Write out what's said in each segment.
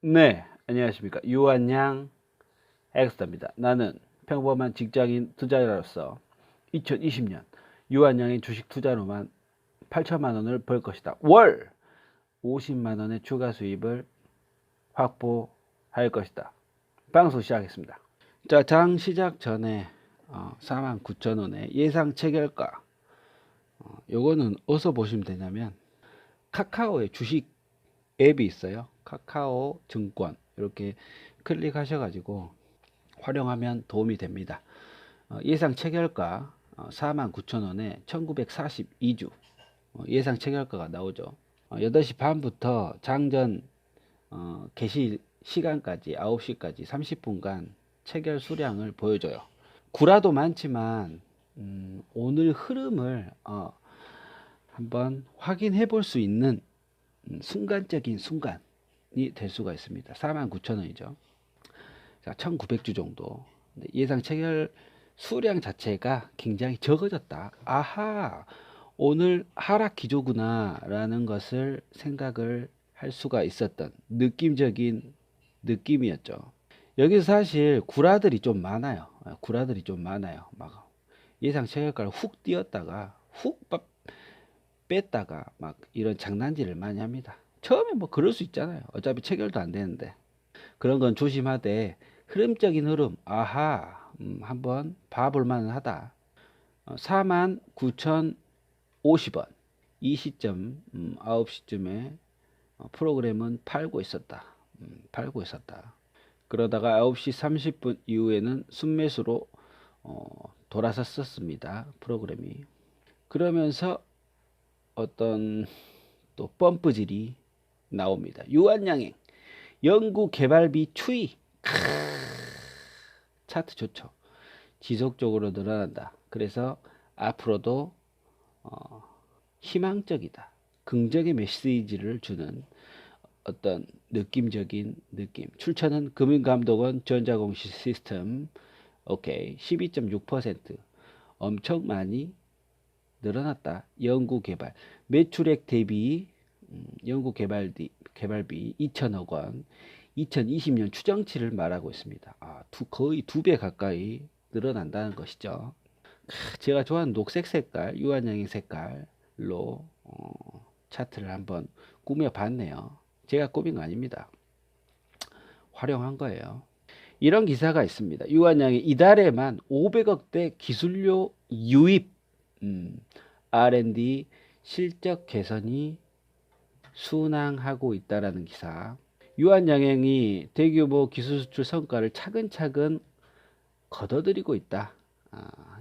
네, 안녕하십니까. 유한양 엑스터입니다. 나는 평범한 직장인 투자자로서 2020년 유한양의 주식 투자로만 8천만 원을 벌 것이다. 월 50만 원의 추가 수입을 확보할 것이다. 방송 시작하겠습니다. 자, 장 시작 전에 49,000원의 예상 체결가. 요거는 어디서 보시면 되냐면 카카오의 주식 앱이 있어요. 카카오 증권 이렇게 클릭하셔가지고 활용하면 도움이 됩니다. 예상 체결가 49,000원에 1942주 예상 체결가가 나오죠. 8시 반부터 장전 개시 시간까지 9시까지 30분간 체결 수량을 보여줘요. 구라도 많지만 오늘 흐름을 한번 확인해 볼 수 있는 순간적인 순간이 될 수가 있습니다. 49,000원이죠. 자, 1900주 정도. 예상 체결 수량 자체가 굉장히 적어졌다. 아하, 오늘 하락 기조구나 라는 것을 생각을 할 수가 있었던 느낌적인 느낌이었죠. 여기서 사실 구라들이 좀 많아요. 구라들이 좀 많아요. 막 예상 체결가를 훅 띄었다가 훅 뺐다가 막 이런 장난질을 많이 합니다. 처음에 뭐 그럴 수 있잖아요. 어차피 체결도 안 되는데. 그런 건 조심하되 흐름적인 흐름, 아하, 한번 봐볼 만하다. 49,050원. 이 시점, 9시쯤에 프로그램은 팔고 있었다. 팔고 있었다. 그러다가 9시 30분 이후에는 순매수로 돌아섰었습니다. 프로그램이. 그러면서 어떤 또 펌프질이 나옵니다. 유한양행 연구 개발비 추이. 차트 좋죠. 지속적으로 늘어난다. 그래서 앞으로도 희망적이다. 긍정의 메시지를 주는 어떤 느낌적인 느낌. 출처는 금융감독원 전자공시 시스템. 오케이. 12.6% 엄청 많이 늘어났다. 연구개발 매출액 대비 연구개발비 2천억 원 2020년 추정치를 말하고 있습니다. 거의 2배 가까이 늘어난다는 것이죠. 제가 좋아하는 녹색 색깔 유한양의 색깔로 차트를 한번 꾸며봤네요. 제가 꾸민 거 아닙니다. 활용한 거예요. 이런 기사가 있습니다. 유한양이 이달에만 500억대 기술료 유입, R&D 실적 개선이 순항하고 있다라는 기사. 유한양행이 대규모 기술 수출 성과를 차근차근 거둬들이고 있다.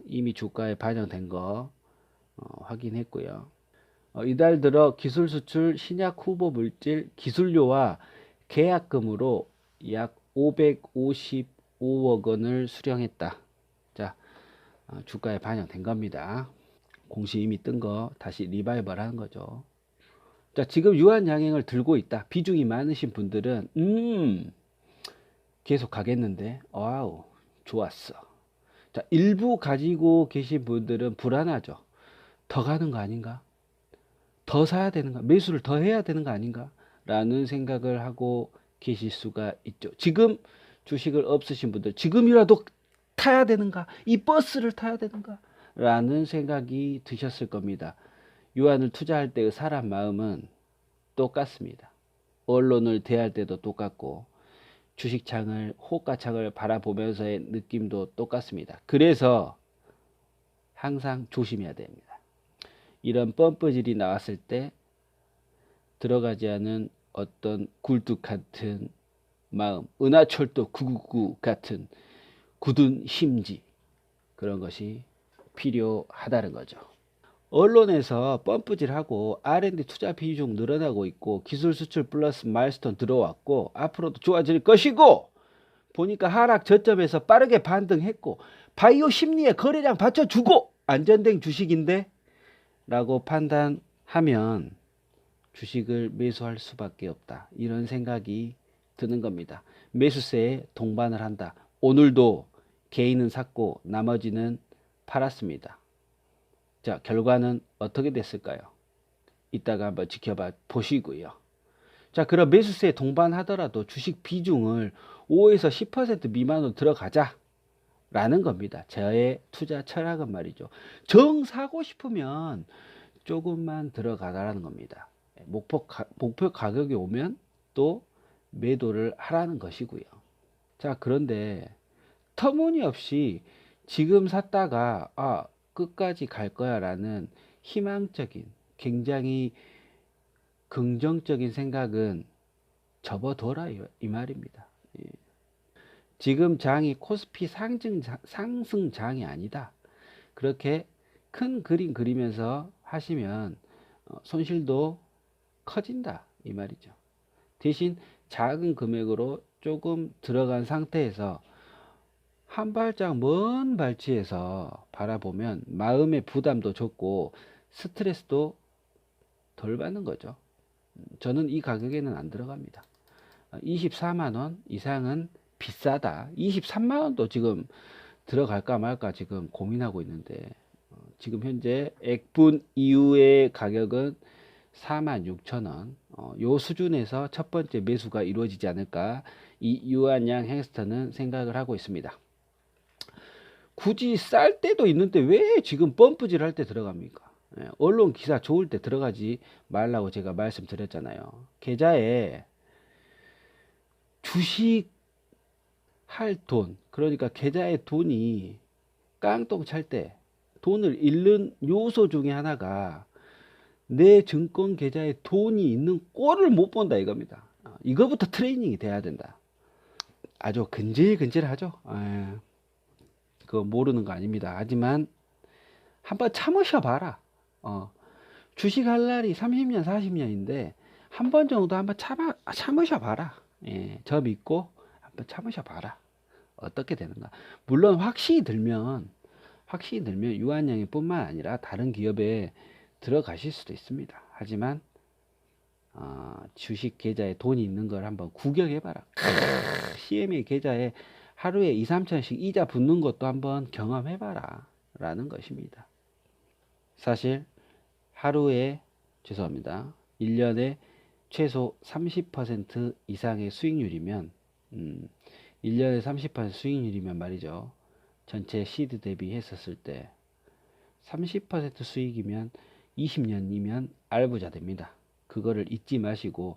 이미 주가에 반영된 거 확인했고요. 이달 들어 기술 수출 신약 후보 물질 기술료와 계약금으로 약 555억 원을 수령했다. 자, 주가에 반영된 겁니다. 공시 이미 뜬 거 다시 리바이벌 하는 거죠. 자, 지금 유한양행을 들고 있다. 비중이 많으신 분들은 계속 가겠는데, 와우, 좋았어. 자, 일부 가지고 계신 분들은 불안하죠. 더 가는 거 아닌가? 더 사야 되는가? 매수를 더 해야 되는 거 아닌가? 라는 생각을 하고 계실 수가 있죠. 지금 주식을 없으신 분들, 지금이라도 타야 되는가? 이 버스를 타야 되는가? 라는 생각이 드셨을 겁니다. 유한을 투자할 때의 사람 마음은 똑같습니다. 언론을 대할 때도 똑같고 주식창을 호가창을 바라보면서의 느낌도 똑같습니다. 그래서 항상 조심해야 됩니다. 이런 펌프질이 나왔을 때 들어가지 않은 어떤 굴뚝 같은 마음, 은하철도 999 같은 굳은 심지, 그런 것이 필요하다는 거죠. 언론에서 펌프질하고 R&D 투자 비중 늘어나고 있고 기술 수출 플러스 마일스톤 들어왔고 앞으로도 좋아질 것이고 보니까 하락 저점에서 빠르게 반등했고 바이오 심리에 거래량 받쳐주고 안전된 주식인데 라고 판단하면 주식을 매수할 수밖에 없다. 이런 생각이 드는 겁니다. 매수세에 동반을 한다. 오늘도 개인은 샀고 나머지는 팔았습니다. 자, 결과는 어떻게 됐을까요? 이따가 한번 지켜봐 보시고요. 자, 그럼 매수세에 동반하더라도 주식 비중을 5에서 10% 미만으로 들어가자 라는 겁니다. 저의 투자 철학은 말이죠. 정 사고 싶으면 조금만 들어가라는 겁니다. 목표 가격이 오면 또 매도를 하라는 것이고요. 자, 그런데 터무니없이 지금 샀다가 끝까지 갈 거야 라는 희망적인, 굉장히 긍정적인 생각은 접어둬라 이 말입니다. 지금 장이 코스피 상승장이 아니다. 그렇게 큰 그림 그리면서 하시면 손실도 커진다 이 말이죠. 대신 작은 금액으로 조금 들어간 상태에서 한 발짝 먼 발치에서 바라보면 마음의 부담도 적고 스트레스도 덜 받는 거죠. 저는 이 가격에는 안 들어갑니다. 24만원 이상은 비싸다. 23만원도 지금 들어갈까 말까 지금 고민하고 있는데 지금 현재 액분 이후의 가격은 46,000원. 요 수준에서 첫 번째 매수가 이루어지지 않을까 이 유한양 햄스터는 생각을 하고 있습니다. 굳이 쌀 때도 있는데 왜 지금 펌프질 할 때 들어갑니까? 언론 기사 좋을 때 들어가지 말라고 제가 말씀드렸잖아요. 계좌에 주식 할 돈, 그러니까 계좌에 돈이 깡통 찰 때 돈을 잃는 요소 중에 하나가 내 증권 계좌에 돈이 있는 꼴을 못 본다 이겁니다. 이거부터 트레이닝이 돼야 된다. 아주 근질근질하죠. 그거 모르는 거 아닙니다. 하지만 한번 참으셔 봐라. 주식 할 날이 30년 40년인데 한 번 정도 한번 참으셔 봐라. 저 믿고 한번 참으셔 봐라. 어떻게 되는가. 물론 확신이 들면 유한양이 뿐만 아니라 다른 기업에 들어가실 수도 있습니다. 하지만 주식 계좌에 돈이 있는 걸 한번 구경해봐라. CMA 계좌에 하루에 2, 3천씩 이자 붙는 것도 한번 경험해봐라 라는 것입니다. 사실 하루에 1년에 최소 30% 이상의 수익률이면 1년에 30% 수익률이면 말이죠. 전체 시드 대비 했었을 때 30% 수익이면 20년이면 알부자 됩니다. 그거를 잊지 마시고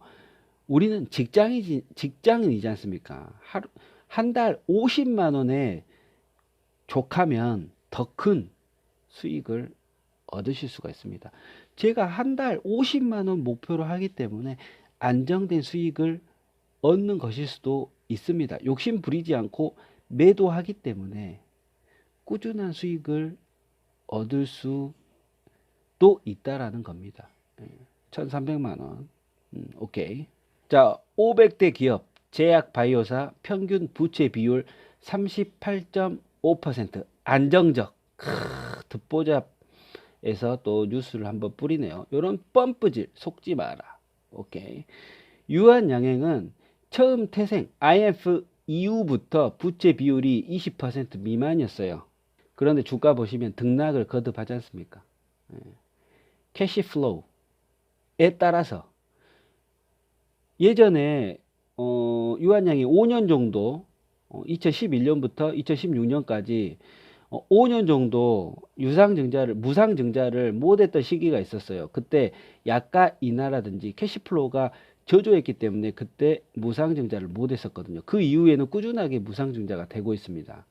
우리는 직장인이지 않습니까? 한 달 50만 원에 족하면 더 큰 수익을 얻으실 수가 있습니다. 제가 한 달 50만 원 목표로 하기 때문에 안정된 수익을 얻는 것일 수도 있습니다. 욕심 부리지 않고 매도하기 때문에 꾸준한 수익을 얻을 수도 있다라는 겁니다. 1300만 원. 오케이. 자, 500대 기업 제약 바이오사 평균 부채 비율 38.5% 안정적. 듣보잡에서 또 뉴스를 한번 뿌리네요. 요런 펌프질 속지 마라. 오케이. 유한양행은 처음 태생 IMF 이후부터 부채 비율이 20% 미만이었어요. 그런데 주가 보시면 등락을 거듭하지 않습니까? 캐시 플로우에 따라서 예전에 유한양이 5년 정도 2011년부터 2016년까지 5년 정도 무상증자를 못했던 시기가 있었어요. 그때 약가 인하라든지 캐시플로우가 저조했기 때문에 그때 무상증자를 못했었거든요. 그 이후에는 꾸준하게 무상증자가 되고 있습니다.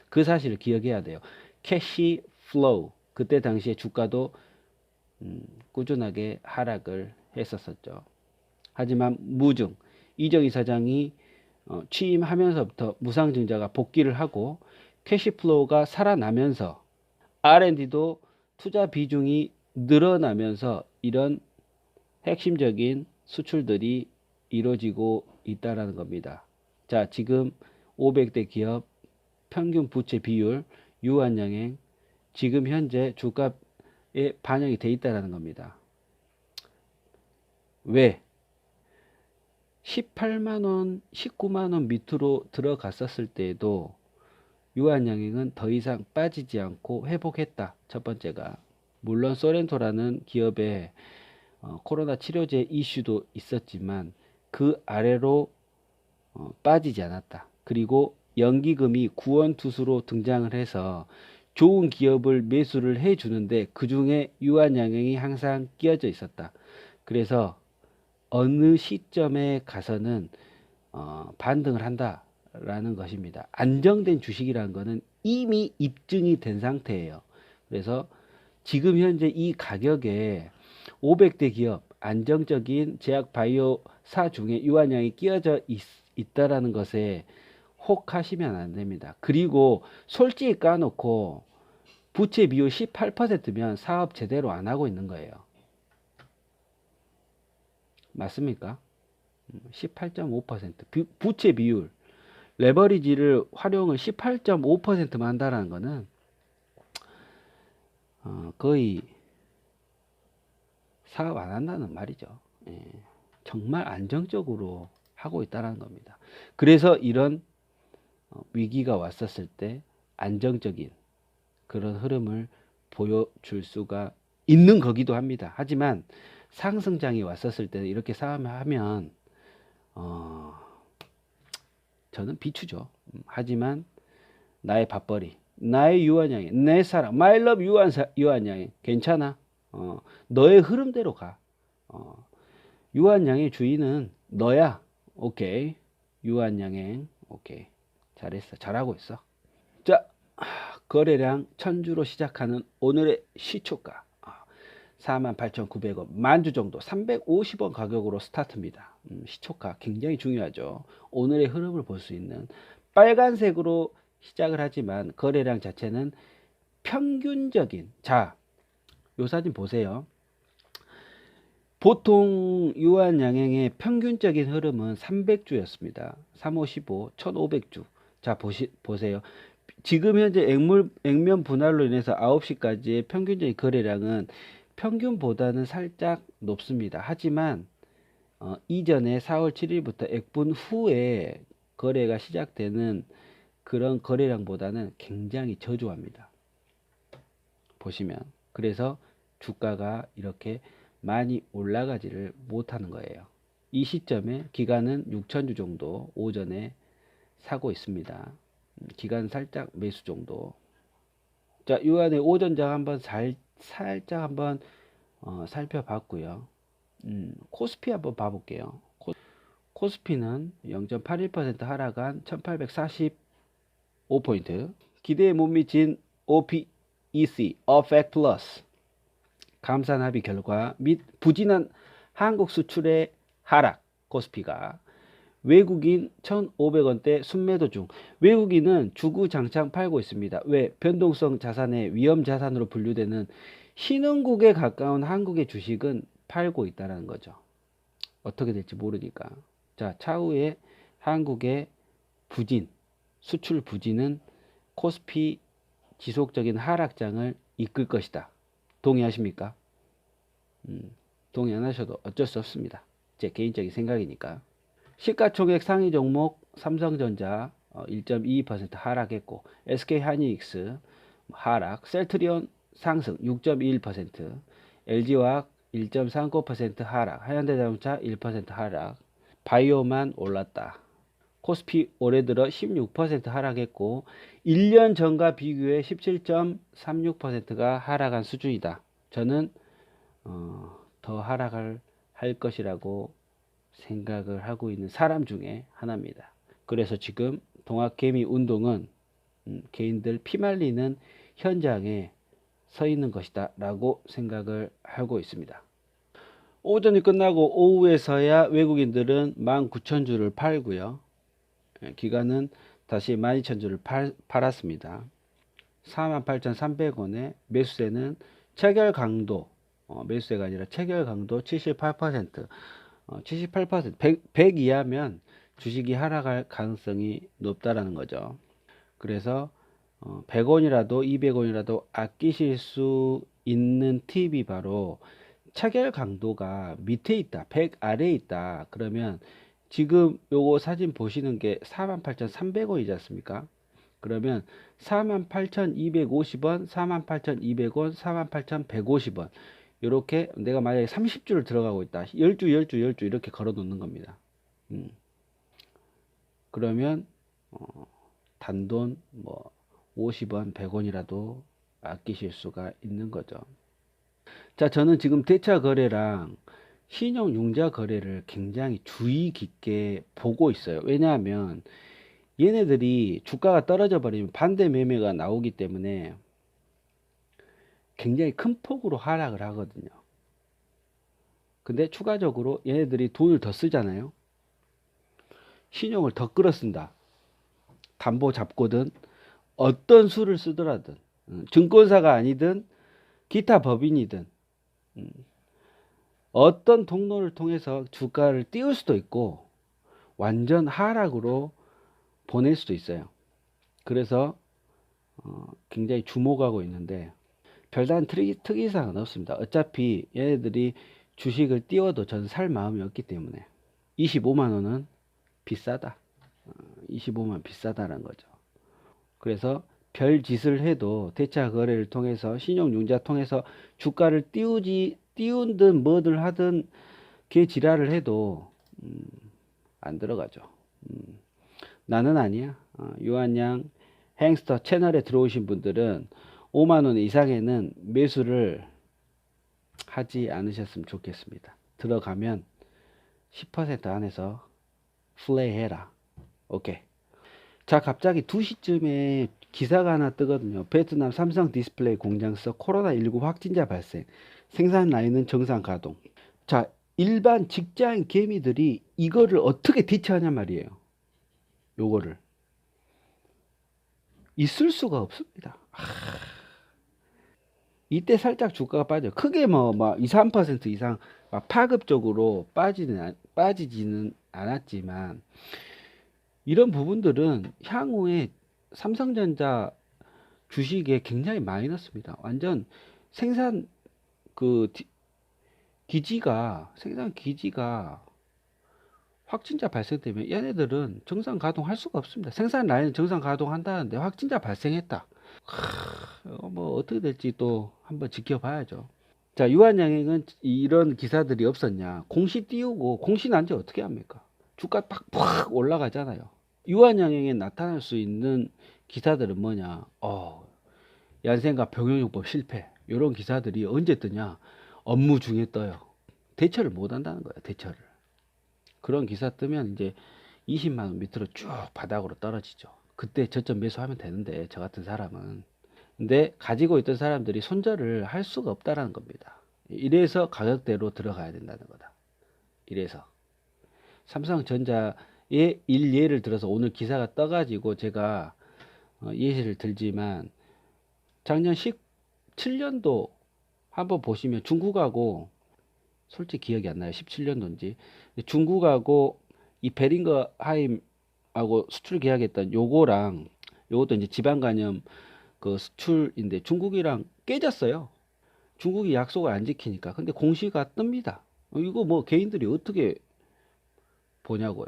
그 사실을 기억해야 돼요. 캐시플로우 그때 당시에 주가도 꾸준하게 하락을 했었죠. 하지만 무증 이정 이사장이 취임하면서부터 무상증자가 복귀를 하고 캐시플로우가 살아나면서 R&D도 투자 비중이 늘어나면서 이런 핵심적인 수출들이 이루어지고 있다는 겁니다. 자, 지금 500대 기업 평균 부채 비율 유한양행 지금 현재 주가에 반영이 돼 있다는 겁니다. 왜? 18만원, 19만원 밑으로 들어갔었을 때에도 유한양행은 더 이상 빠지지 않고 회복했다. 첫 번째가. 물론 소렌토라는 기업에 코로나 치료제 이슈도 있었지만 그 아래로 빠지지 않았다. 그리고 연기금이 구원투수로 등장을 해서 좋은 기업을 매수를 해주는데 그 중에 유한양행이 항상 끼어져 있었다. 그래서 어느 시점에 가서는 반등을 한다라는 것입니다. 안정된 주식이라는 것은 이미 입증이 된 상태예요. 그래서 지금 현재 이 가격에 500대 기업, 안정적인 제약 바이오사 중에 유한양이 끼어져 있다라는 것에 혹하시면 안 됩니다. 그리고 솔직히 까놓고 부채 비율 18%면 사업 제대로 안 하고 있는 거예요. 맞습니까? 18.5% 부채 비율, 레버리지를 활용을 18.5%만 한다는 것은 거의 사업 안 한다는 말이죠. 예, 정말 안정적으로 하고 있다는 겁니다. 그래서 이런 위기가 왔었을 때 안정적인 그런 흐름을 보여줄 수가 있는 거기도 합니다. 하지만 상승장이 왔었을 때 이렇게 싸움하면 저는 비추죠. 하지만 나의 밥벌이, 나의 유한양이, 내 사랑, my love 유한양이 괜찮아. 너의 흐름대로 가. 유한양의 주인은 너야. 오케이. 유한양행. 오케이. 잘했어. 잘하고 있어. 자, 거래량 천주로 시작하는 오늘의 시초가 48,900원, 만주 정도 350원 가격으로 스타트입니다. 시초가 굉장히 중요하죠. 오늘의 흐름을 볼 수 있는 빨간색으로 시작을 하지만 거래량 자체는 평균적인, 자, 요 사진 보세요. 보통 유한양행의 평균적인 흐름은 300주였습니다. 355, 1500주. 자, 보세요. 지금 현재 액면 분할로 인해서 9시까지의 평균적인 거래량은 평균보다는 살짝 높습니다. 하지만 이전에 4월 7일부터 액분 후에 거래가 시작되는 그런 거래량보다는 굉장히 저조합니다. 보시면 그래서 주가가 이렇게 많이 올라가지를 못하는 거예요. 이 시점에 기간은 6천주 정도 오전에 사고 있습니다. 기간 살짝 매수 정도. 자, 이 안에 오전장 한번 살짝 한번 살펴봤고요. 코스피 한번 봐볼게요. 코스피는 0.81% 하락한 1845포인트. 기대에 못 미친 OPEC, OPEC 플러스 감산 합의 결과 및 부진한 한국 수출의 하락. 코스피가 외국인 1,500원대 순매도 중. 외국인은 주구장창 팔고 있습니다. 왜? 변동성 자산의 위험 자산으로 분류되는 신흥국에 가까운 한국의 주식은 팔고 있다는 거죠. 어떻게 될지 모르니까. 자, 차후에 한국의 부진, 수출 부진은 코스피 지속적인 하락장을 이끌 것이다. 동의하십니까? 동의 안 하셔도 어쩔 수 없습니다. 제 개인적인 생각이니까. 시가총액 상위 종목 삼성전자 1.22% 하락했고, SK하이닉스 하락, 셀트리온 상승 6.21%, LG화학 1.39% 하락, 하현대자동차 1% 하락, 바이오만 올랐다. 코스피 올해 들어 16% 하락했고 1년 전과 비교해 17.36%가 하락한 수준이다. 저는 더 하락을 할 것이라고 생각을 하고 있는 사람 중에 하나입니다. 그래서 지금 동학개미 운동은 개인들 피말리는 현장에 서 있는 것이다 라고 생각을 하고 있습니다. 오전이 끝나고 오후에서야 외국인들은 19,000주를 팔고요. 기간은 다시 12,000주를 팔았습니다. 48,300원에 매수세는 체결 강도, 매수세가 아니라 체결 강도 78%, 100 이하면 주식이 하락할 가능성이 높다라는 거죠. 그래서 100원이라도 200원이라도 아끼실 수 있는 팁이 바로 체결 강도가 밑에 있다, 100 아래에 있다. 그러면 지금 요거 사진 보시는 게 48,300원이지 않습니까? 그러면 48,250원, 48,200원, 48,150원 이렇게 내가 만약에 30주를 들어가고 있다. 10주 이렇게 걸어 놓는 겁니다. 음, 그러면 단돈 뭐 50원, 100원이라도 아끼실 수가 있는 거죠. 자, 저는 지금 대차 거래랑 신용 융자 거래를 굉장히 주의 깊게 보고 있어요. 왜냐하면 얘네들이 주가가 떨어져 버리면 반대 매매가 나오기 때문에 굉장히 큰 폭으로 하락을 하거든요. 근데 추가적으로 얘네들이 돈을 더 쓰잖아요. 신용을 더 끌어쓴다. 담보 잡고든 어떤 수를 쓰더라든, 증권사가 아니든 기타 법인이든 어떤 통로를 통해서 주가를 띄울 수도 있고 완전 하락으로 보낼 수도 있어요. 그래서 굉장히 주목하고 있는데 별다른 특이사항은 없습니다. 어차피 얘네들이 주식을 띄워도 저는 살 마음이 없기 때문에 25만 원은 비싸다. 25만 비싸다는 거죠. 그래서 별 짓을 해도 대차 거래를 통해서 신용융자 통해서 주가를 띄운든 뭐든 하든 개 지랄을 해도 안 들어가죠. 나는 아니야. 유한양 행스터 채널에 들어오신 분들은 5만 원 이상에는 매수를 하지 않으셨으면 좋겠습니다. 들어가면 10% 안에서 플레이 해라. 오케이. 자, 갑자기 2시쯤에 기사가 하나 뜨거든요. 베트남 삼성 디스플레이 공장서 코로나19 확진자 발생. 생산 라인은 정상 가동. 자, 일반 직장 개미들이 이거를 어떻게 대처하냐 말이에요. 요거를. 있을 수가 없습니다. 이때 살짝 주가가 빠져. 크게 막 2, 3% 이상 파급적으로 빠지지는 않았지만 이런 부분들은 향후에 삼성전자 주식에 굉장히 마이너스입니다. 완전 생산 그 생산 기지가 확진자 발생되면 얘네들은 정상 가동할 수가 없습니다. 생산 라인 정상 가동한다는데 확진자 발생했다. 뭐 어떻게 될지 또 한번 지켜봐야죠. 자, 유한양행은 이런 기사들이 없었냐? 공시 띄우고 공시 난지 어떻게 합니까? 주가 팍팍 올라가잖아요. 유한양행에 나타날 수 있는 기사들은 뭐냐? 얀센과 병용요법 실패. 이런 기사들이 언제 뜨냐? 업무 중에 떠요. 대처를 못 한다는 거예요. 대처를. 그런 기사 뜨면 이제 20만 원 밑으로 쭉 바닥으로 떨어지죠. 그때 저점 매수하면 되는데 저 같은 사람은. 근데 가지고 있던 사람들이 손절을 할 수가 없다라는 겁니다. 이래서 가격대로 들어가야 된다는 거다. 이래서 삼성전자의 일예를 들어서 오늘 기사가 떠가지고 제가 예시를 들지만 작년 17년도 한번 보시면 중국하고 솔직히 기억이 안 나요. 17년도인지 중국하고 이 베링거하임하고 수출 계약했던 요거랑 요것도 이제 지방 간염 그 수출인데 중국이랑 깨졌어요. 중국이 약속을 안 지키니까. 근데 공시가 뜹니다. 이거 뭐 개인들이 어떻게 보냐고요.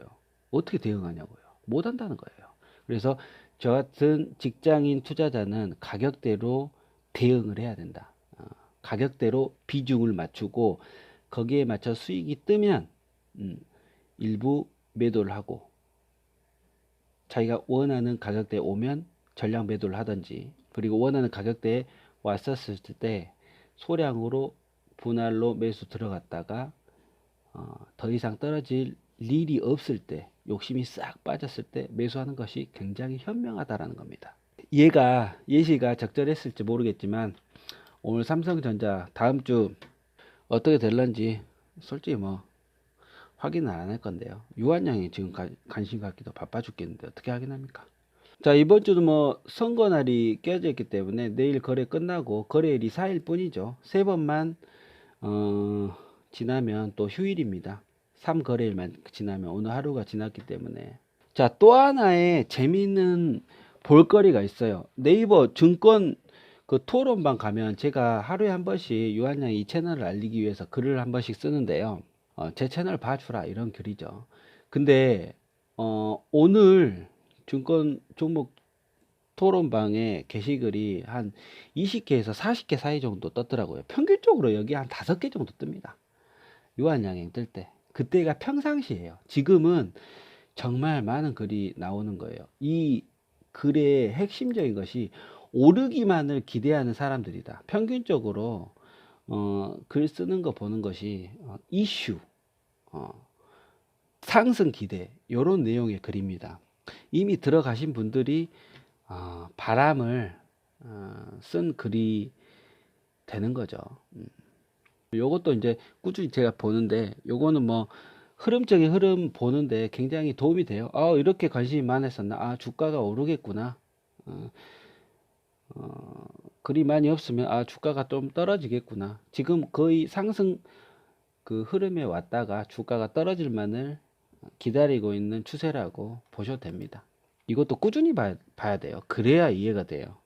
어떻게 대응하냐고요. 못 한다는 거예요. 그래서 저 같은 직장인 투자자는 가격대로 대응을 해야 된다. 가격대로 비중을 맞추고 거기에 맞춰 수익이 뜨면 일부 매도를 하고 자기가 원하는 가격대에 오면 전량 매도를 하든지, 그리고 원하는 가격대에 왔었을 때 소량으로 분할로 매수 들어갔다가 더 이상 떨어질 일이 없을 때, 욕심이 싹 빠졌을 때 매수하는 것이 굉장히 현명하다라는 겁니다. 예시가 적절했을지 모르겠지만 오늘 삼성전자 다음 주 어떻게 될런지 솔직히 뭐 확인은 안 할 건데요. 유한양이 지금 관심 갖기도 바빠 죽겠는데 어떻게 확인합니까? 자, 이번 주도 뭐 선거 날이 껴져 있기 때문에 내일 거래 끝나고 거래일이 4일 뿐이죠. 세 번만 지나면 또 휴일입니다. 3거래일만 지나면 오늘 하루가 지났기 때문에. 자, 또 하나의 재미있는 볼거리가 있어요. 네이버 증권 그 토론방 가면 제가 하루에 한 번씩 유한양 이 채널을 알리기 위해서 글을 한 번씩 쓰는데요. 제 채널 봐주라 이런 글이죠. 근데 오늘 증권 종목 토론방에 게시글이 한 20개에서 40개 사이 정도 떴더라고요. 평균적으로 여기 한 5개 정도 뜹니다. 유한양행 뜰 때. 그때가 평상시예요. 지금은 정말 많은 글이 나오는 거예요. 이 글의 핵심적인 것이 오르기만을 기대하는 사람들이다. 평균적으로 글 쓰는 거 보는 것이 이슈, 어, 상승 기대 요런 내용의 글입니다. 이미 들어가신 분들이 바람을 쓴 글이 되는 거죠. 요것도 이제 꾸준히 제가 보는데 요거는 뭐 흐름적인 흐름 보는데 굉장히 도움이 돼요. 이렇게 관심이 많았었나? 주가가 오르겠구나. 어, 글이 많이 없으면 주가가 좀 떨어지겠구나. 지금 거의 상승 그 흐름에 왔다가 주가가 떨어질 만을 기다리고 있는 추세라고 보셔도 됩니다. 이것도 꾸준히 봐야 돼요. 그래야 이해가 돼요.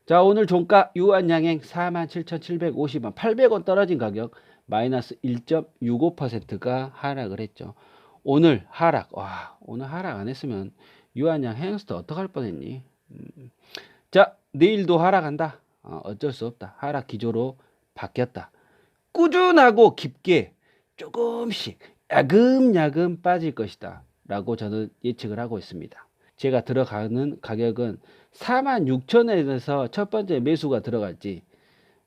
자, 오늘 종가 유한양행 47,750원, 800원 떨어진 가격 마이너스 1.65%가 하락을 했죠. 오늘 하락, 오늘 하락 안 했으면 유한양 해양스터 어떡할 뻔했니? 자, 내일도 하락한다. 어쩔 수 없다. 하락 기조로 바뀌었다. 꾸준하고 깊게 조금씩 야금야금 빠질 것이다 라고 저는 예측을 하고 있습니다. 제가 들어가는 가격은 46,000원에서 첫 번째 매수가 들어갈지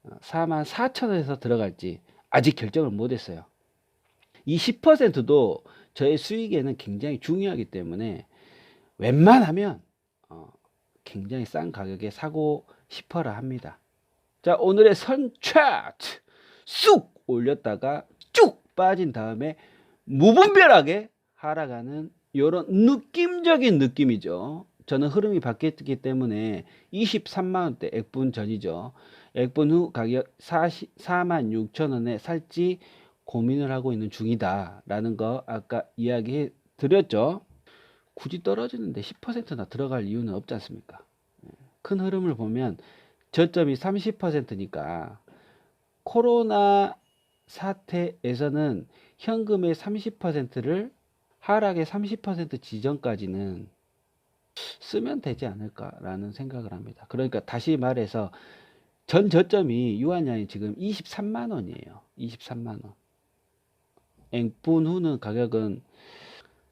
44,000원에서 들어갈지 아직 결정을 못했어요. 이 10%도 저의 수익에는 굉장히 중요하기 때문에 웬만하면 굉장히 싼 가격에 사고 싶어라 합니다. 자, 오늘의 선 차트 쑥 올렸다가 쭉 빠진 다음에 무분별하게 하락하는 이런 느낌적인 느낌이죠. 저는 흐름이 바뀌었기 때문에 23만원대 액분 전이죠. 액분 후 가격 46,000원에 살지 고민을 하고 있는 중이다 라는 거 아까 이야기해 드렸죠. 굳이 떨어지는데 10%나 들어갈 이유는 없지 않습니까? 큰 흐름을 보면 저점이 30%니까 코로나 사태에서는 현금의 30%를 하락의 30% 지점까지는 쓰면 되지 않을까라는 생각을 합니다. 그러니까 다시 말해서 전 저점이 유한양이 지금 23만 원이에요. 23만 원. 액분 후는 가격은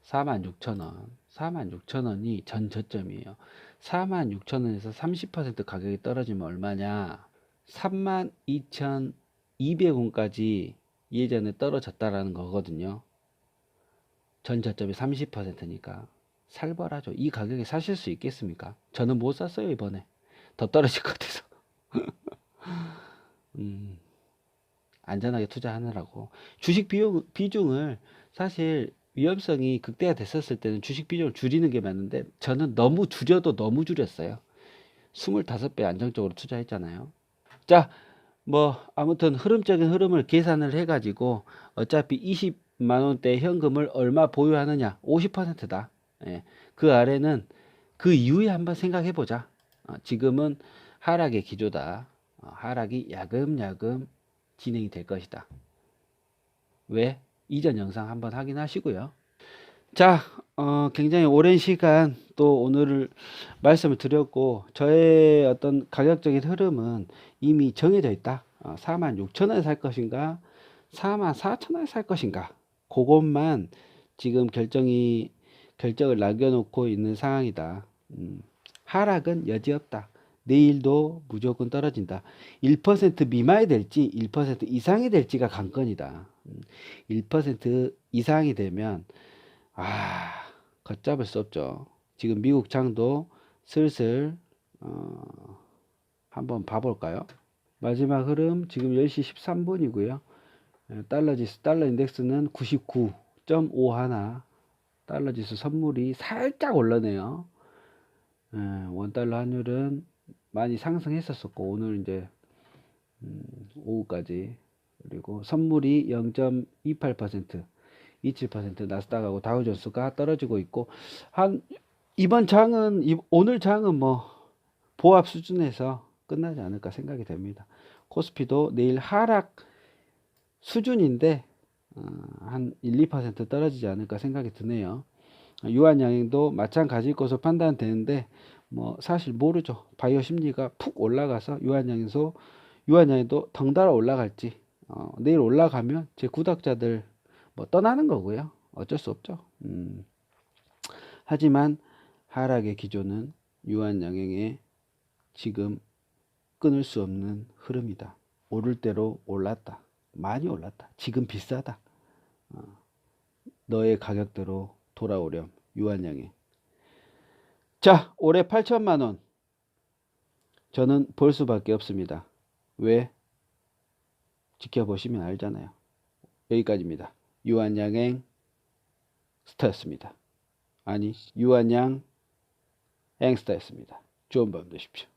46,000원. 46,000원이 전 저점이에요. 46,000원에서 30% 가격이 떨어지면 얼마냐? 32,200원까지 예전에 떨어졌다라는 거거든요. 전 저점이 30%니까 살벌하죠. 이 가격에 사실 수 있겠습니까? 저는 못 샀어요, 이번에. 더 떨어질 것 같아서. 안전하게 투자하느라고. 주식 비중을 사실 위험성이 극대화됐었을 때는 주식 비중을 줄이는 게 맞는데 저는 너무 줄여도 너무 줄였어요. 25배 안정적으로 투자했잖아요. 자, 뭐 아무튼 흐름적인 흐름을 계산을 해가지고 어차피 20만원대 현금을 얼마 보유하느냐 50%다. 예, 그 아래는 그 이후에 한번 생각해 보자. 지금은 하락의 기조다. 하락이 야금야금 진행이 될 것이다. 왜? 이전 영상 한번 확인하시고요. 자, 굉장히 오랜 시간 또 오늘 말씀을 드렸고 저의 어떤 가격적인 흐름은 이미 정해져 있다. 46,000원에 살 것인가 44,000원에 살 것인가 그것만 지금 결정을 남겨놓고 있는 상황이다. 하락은 여지없다. 내일도 무조건 떨어진다. 1% 미만이 될지 1% 이상이 될지가 관건이다. 1% 이상이 되면 걷잡을 수 없죠. 지금 미국 장도 슬슬 한번 봐볼까요? 마지막 흐름 지금 10시 13분이고요. 달러 인덱스는 99.51. 달러 지수 선물이 살짝 올라네요. 원달러 환율은 많이 상승했었었고 오늘 이제 오후까지 그리고 선물이 0.28% 27% 나스닥하고 다우존스가 떨어지고 있고 오늘 장은 뭐 보합 수준에서 끝나지 않을까 생각이 됩니다. 코스피도 내일 하락 수준인데 한 1~2% 떨어지지 않을까 생각이 드네요. 유한양행도 마찬가지일 것으로 판단되는데 뭐 사실 모르죠. 바이오 심리가 푹 올라가서 유한양행도 덩달아 올라갈지 내일 올라가면 제 구독자들 뭐 떠나는 거고요. 어쩔 수 없죠. 하지만 하락의 기조는 유한양행의 지금 끊을 수 없는 흐름이다. 오를 대로 올랐다. 많이 올랐다. 지금 비싸다. 너의 가격대로 돌아오렴. 유한양행. 자, 올해 8천만 원. 저는 볼 수밖에 없습니다. 왜? 지켜보시면 알잖아요. 여기까지입니다. 유한양행 스타였습니다. 아니, 유한양 앵스타였습니다. 좋은 밤 되십시오.